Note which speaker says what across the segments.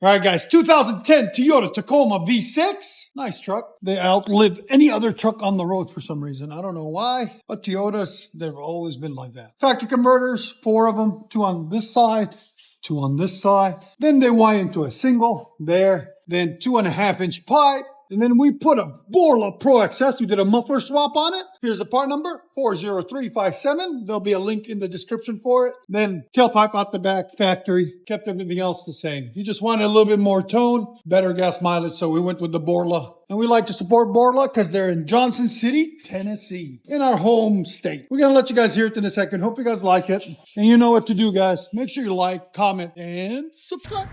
Speaker 1: All right, guys, 2010 Toyota Tacoma V6. Nice truck. They outlive any other truck on the road for some reason. I don't know why, but Toyotas, they've always been like that. Factory converters, 4 of them, 2 on this side, 2 on this side. Then they wind into a single there, then 2.5-inch pipe. And then we put a Borla ProXS. We did a muffler swap on it. Here's the part number, 40357. There'll be a link in the description for it. Then tailpipe out the back, factory. Kept everything else the same. You just wanted a little bit more tone, better gas mileage, so we went with the Borla. And we like to support Borla because they're in Johnson City, Tennessee, in our home state. We're going to let you guys hear it in a second. Hope you guys like it. And you know what to do, guys. Make sure you like, comment, and subscribe.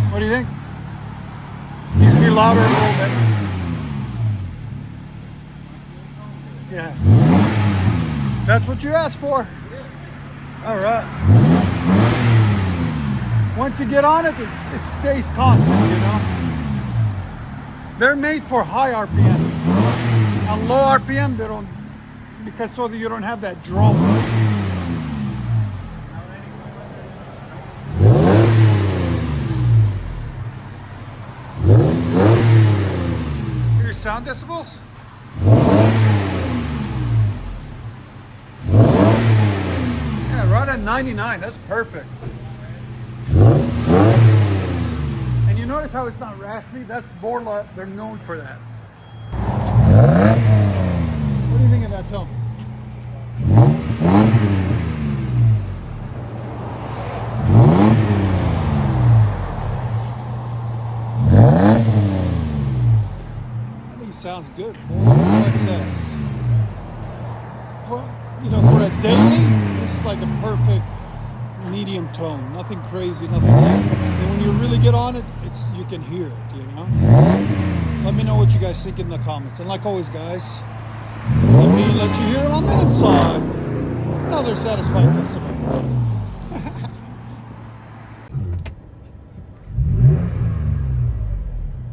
Speaker 1: What do you think? Needs to be louder a little bit. Yeah. That's what you asked for. All right. Once you get on it, it stays constant, you know. They're made for high RPM. On low RPM, they don't, because so that you don't have that drone. Sound decibels? Yeah, right at 99. That's perfect. And you notice how it's not raspy? That's Borla. They're known for that. What do you think of that tone? Sounds good. ProXS. For, you know, for a daily, this is like a perfect medium tone. Nothing crazy, nothing like that. And when you really get on it, you can hear it, you know? Let me know what you guys think in the comments. And like always, guys, let you hear it on the inside. Another satisfying customer.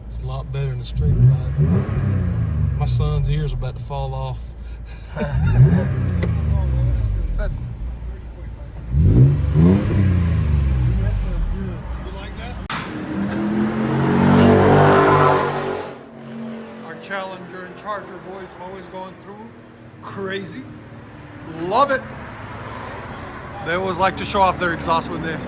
Speaker 2: It's a lot better than a straight pipe. My son's ears are about to fall off. You
Speaker 1: like that? Our Challenger and Charger boys always going through crazy. Love it. They always like to show off their exhaust when they...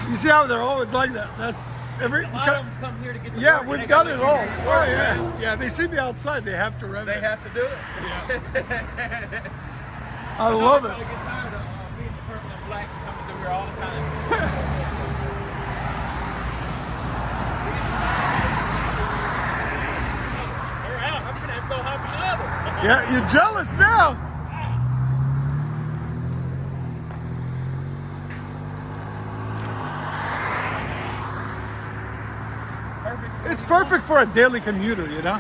Speaker 1: You see how they're always like that? That's...
Speaker 3: A lot of them come here to get the
Speaker 1: yeah,
Speaker 3: work,
Speaker 1: we've done it all. Oh, yeah.
Speaker 3: Right?
Speaker 1: Yeah, they see me outside, they have to rev it.
Speaker 3: They have to do it.
Speaker 1: Yeah. I love it.
Speaker 3: I get tired of being the purple and black coming through here all the time. They're out. I'm going to have to go hop another.
Speaker 1: Yeah, you're jealous now. It's perfect for a daily commuter, you know?